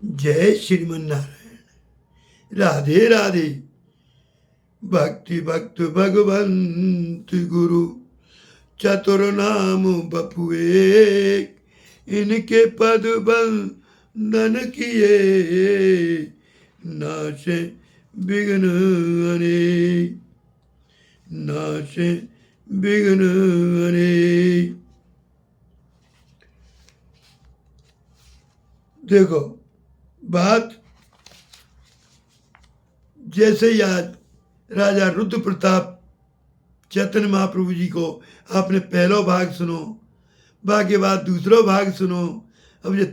जय श्रीमन नारायण। राधे राधे। भक्ति भक्त भगवंत गुरु चतुर नाम बपुए, इनके पद बंदन किए, नाशे विघ्न अनेक, नाशे विघ्न अनेक। देखो बात जैसे ही आज राजा रुद्र प्रताप चैतन्य महाप्रभु जी को आपने पहलो भाग सुनो, भाग के बाद दूसरो भाग सुनो, अब ये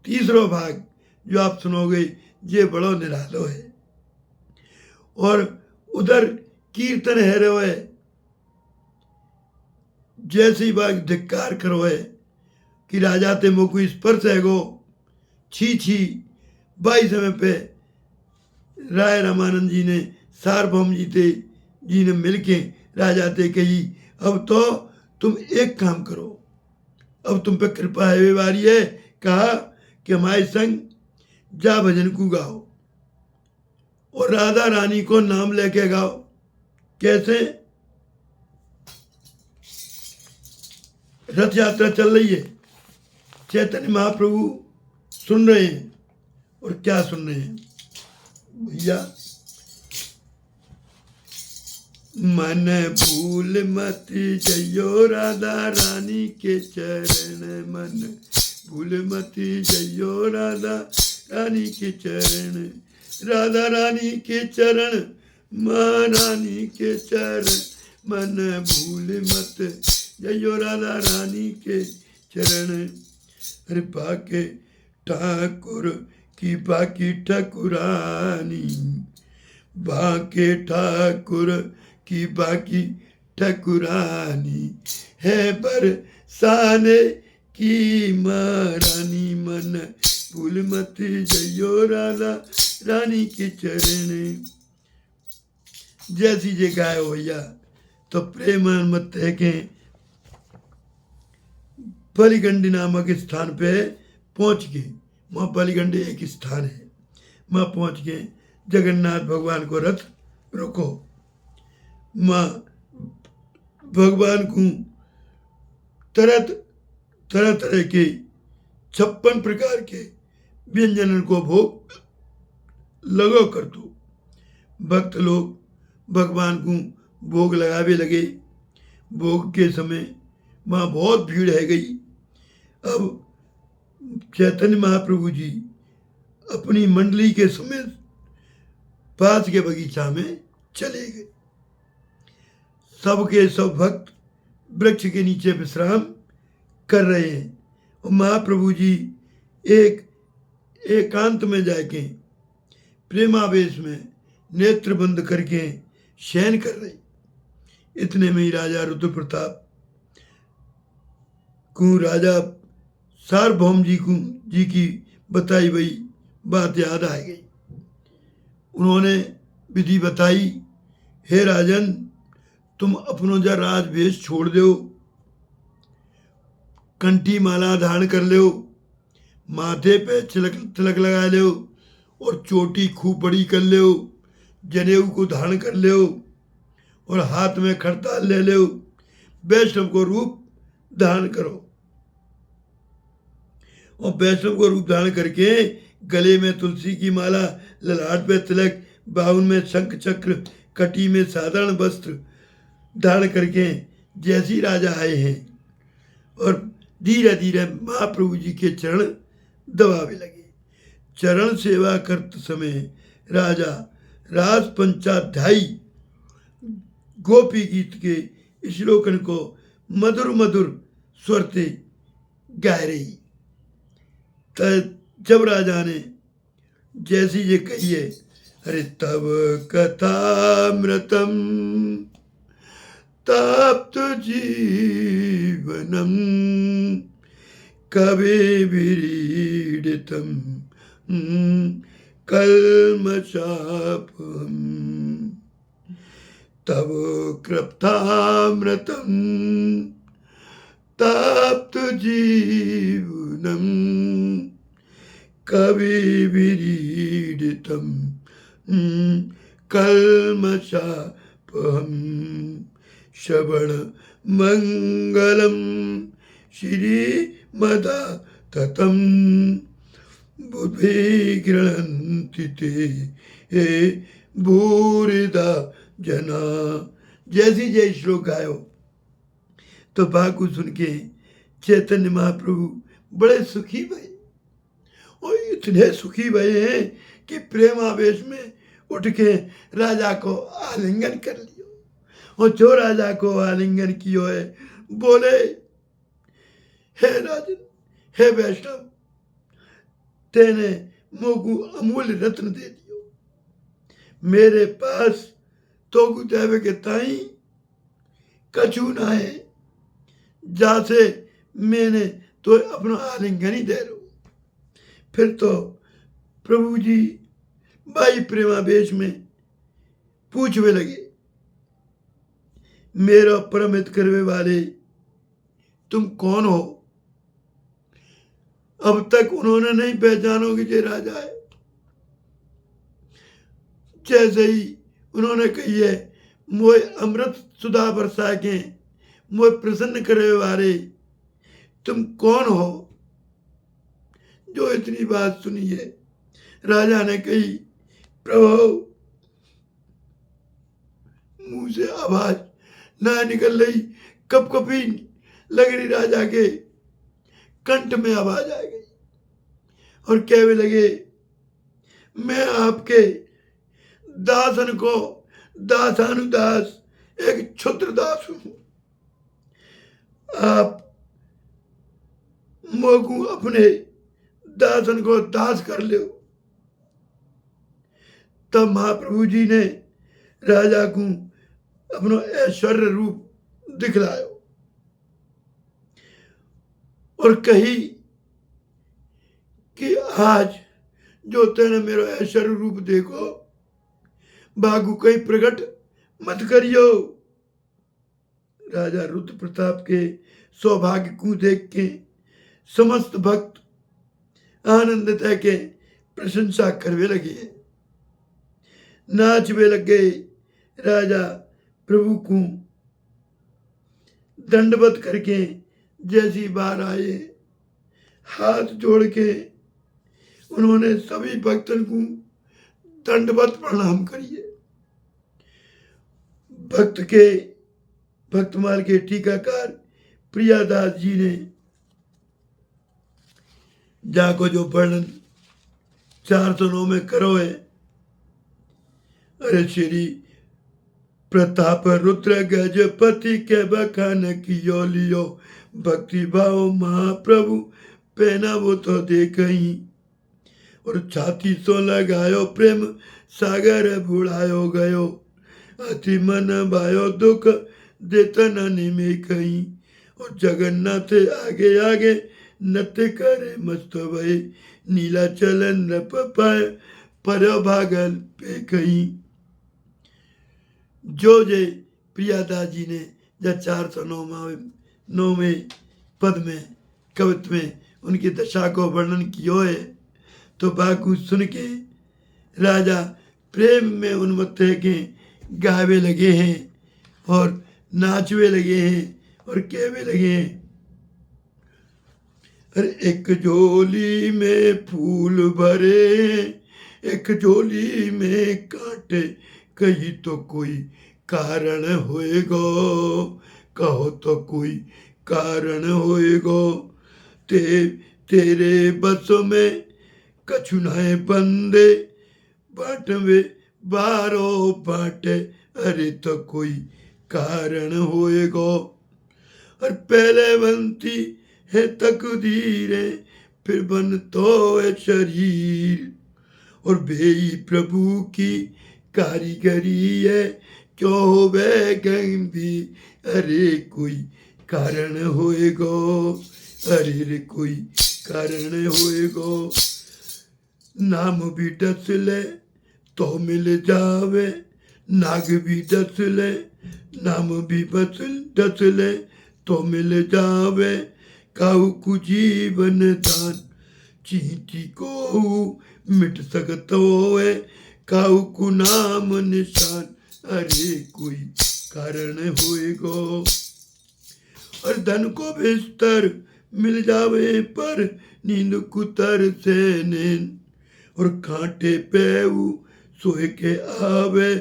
तीसरो भाग जो आप सुनोगे ये बड़ो निरालो है। और उधर कीर्तन है रो है, जैसे ही भाग धिक्कार करो है कि राजा ते मोकु स्पर्श है गो छी छी। बाई समय पे राय रामानंद जी ने सार्वभौम जी ने मिलके राजा ते कही, अब तो तुम एक काम करो, अब तुम पे कृपा है वारी है। कहा कि हमारे संग जा भजन को गाओ और राधा रानी को नाम लेके गाओ। कैसे? रथ यात्रा चल रही है, चैतन्य महाप्रभु सुन रहे हैं, और क्या सुन रहे हैं भैया? मन भूल मत जइयो राधा रानी के चरण, मन भूल मत जइयो राधा रानी के चरण, राधा रानी के चरण, महारानी के चरण, मन भूल मत जइयो राधा रानी के चरण। अरे बाके ठाकुर की बाकी ठाकुरानी, बाके ठाकुर की बाकी ठाकुरानी है बरसाने की महारानी, मन भूल मत जइयो राधा रानी के चरण। जैसी जे गाय हो भैया तो प्रेम मत है के बलिगंडी नामक स्थान पे पहुंच गए। वहाँ बलिगंडी एक स्थान है, वहाँ पहुंच गए। जगन्नाथ भगवान को रथ रोको, माँ भगवान को तरह तरह के 56 प्रकार के व्यंजन को भोग लगो कर दो। भक्त लोग भगवान को भोग लगावे लगे। भोग के समय वहाँ बहुत भीड़ है गई। अब चैतन्य महाप्रभु जी अपनी मंडली के समेत पास के बगीचा में चले गए। सबके सब भक्त वृक्ष के नीचे विश्राम कर रहे हैं और महाप्रभु जी एक एकांत में जाके प्रेमावेश में नेत्र बंद करके शयन कर रहे। इतने में ही राजा रुद्र प्रताप को राजा सार्वभौम जी की बताई हुई बात याद आ गई। उन्होंने विधि बताई, हे राजन तुम अपनो जा राजवेश छोड़ दो, कंठी माला धारण कर लो, माथे पे तिलक लगा लो और चोटी खूब बड़ी कर लो, जनेऊ को धारण कर लो और हाथ में खड़ताल ले लो, वैष्णव को रूप धारण करो। और वैष्णव को रूप धारण करके गले में तुलसी की माला, ललाट पे तिलक, बाहुन में शंख चक्र, कटी में साधारण वस्त्र धारण करके जैसी राजा आए हैं और धीरे धीरे महाप्रभु जी के चरण दबावे लगे। चरण सेवा करते समय राजा रास पंचाध्यायी गोपी गीत के श्लोकन को मधुर मधुर स्वर से गा रही। जब राजा ने जैसी ये कही है, अरे तब कथामृतम ताप्त जीवनम कवि विरीडितम कल्मषापम, तब कृप्तामृतम ताप्त जीवनम कविभिरीडितं कल्मषापहं श्रवणमङ्गलं श्रीमदाततं बुद्धिः गृह्णन्ति ते हे भूरिदा जना। जैसे जय श्लोक गायो तो बाकू सुन के चैतन्य महाप्रभु बड़े सुखी भये, और इतने सुखी भये हैं कि प्रेमावेश में उठ के राजा को आलिंगन कर लियो। और जो राजा को आलिंगन कियो है बोले, हे राजन, हे वैष्णव, तेने मोकू अमूल्य रत्न दे दियो। मेरे पास तो जावे के ताई कछु ना है, जासे मैंने तो अपना आलिंगन ही दे लो। फिर तो प्रभु जी बाई प्रेमावेश में पूछवे लगे, मेरा परम हित करवे वाले तुम कौन हो? अब तक उन्होंने नहीं पहचानो कि ये राजा है। जैसे ही उन्होंने कही है, मोए अमृत सुधा बरसा के मोए प्रसन्न करे वाले तुम कौन हो जो इतनी बात सुनी है? राजा ने कही, प्रभु, मुंह से आवाज ना निकल रही, कपकपी लग रही, राजा के कंठ में आवाज आ गई और कहने लगे, मैं आपके दासन को दासानुदास एक क्षुद्र दास हूं। आप मोकू अपने दासन को दास कर लो। तब महाप्रभु जी ने राजा को अपनो ऐश्वर्य रूप दिखलायो और कही कि आज जो तेने मेरो ऐश्वर्य रूप देखो, बागु कहीं प्रकट मत करियो। राजा रुद्र प्रताप के सौभाग्य को देख के समस्त भक्त आनंदित है के प्रशंसा करवे लगे, नाचवे लगे। राजा प्रभु को दंडवत करके जैसी बार आए, हाथ जोड़ के उन्होंने सभी भक्तों को दंडवत प्रणाम करिए। भक्तमाल के टीकाकार प्रियादास जी ने जाको जो वर्णन 409 में करो है, अरे श्री प्रताप रुद्र गजपति के बखान कियो लियो, भक्ति भाव महाप्रभु पहना वो तो देखही, और छाती सो लगायो प्रेम सागर बुढ़ायो गयो, अति मन भायो दुख देतन निमे कहीं, और जगन्नाथ आगे आगे नृत्य करे मस्त भय, नीला चलन नप पाए पर भागल पे कहीं। जो जय प्रियादास जी ने जब 409वें पद में कवित्व में उनकी दशा को वर्णन किया है, तो बाकू सुन के राजा प्रेम में उन्मत्त है के गावे लगे हैं और नाचवे लगे हैं और कहवे लगे हैं, अरे एक झोली में फूल भरे, एक झोली में कांटे, कहीं तो कोई कारण होएगो, कहो तो कोई कारण होएगो, तेरे बस में कछु नाए बंदे, बांटवे बारो बांटे, अरे तो कोई कारण होएगो। और पहले बनती है तकदीरें, फिर बन तो है शरीर, और बेई प्रभु की कारीगरी है, क्यों हो वे गंभीर, अरे कोई कारण होएगो, अरे रे कोई कारण होएगो। नाम भी डस ले तो मिल जावे, नाग भी डस ले, नाम भी डस ले तो मिल जावे, काहू को जीवन दान चींटी को मिट सकत होए काऊ को नाम निशान, अरे कोई कारण होएगो। और धन को बिस्तर मिल जावे पर नींद कुतर से नींद, और कांटे पेऊ सोए के आवे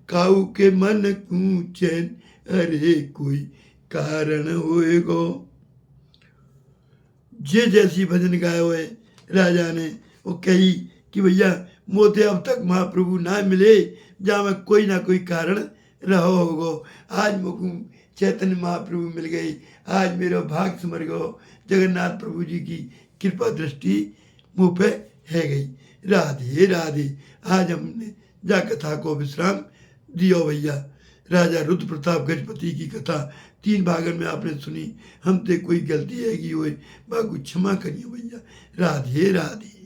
काऊ के मन को चैन, अरे कोई कारण होएगो। जे जैसी भजन गाए हुए राजा ने वो कही कि भैया मोते अब तक महाप्रभु ना मिले जहाँ में कोई ना कोई कारण रहो होगो। आज मुझको चैतन्य महाप्रभु मिल गई, आज मेरा भाग समर गो। जगन्नाथ प्रभु जी की कृपा दृष्टि मुँह पे है गई। राधे राधे। आज हमने जा कथा को विश्राम दियो भैया। राजा रुद्र प्रताप गजपति की कथा 3 भागन में आपने सुनी। हमसे कोई गलती हैगी हुई बाकू क्षमा करिए भैया। राधे राधे।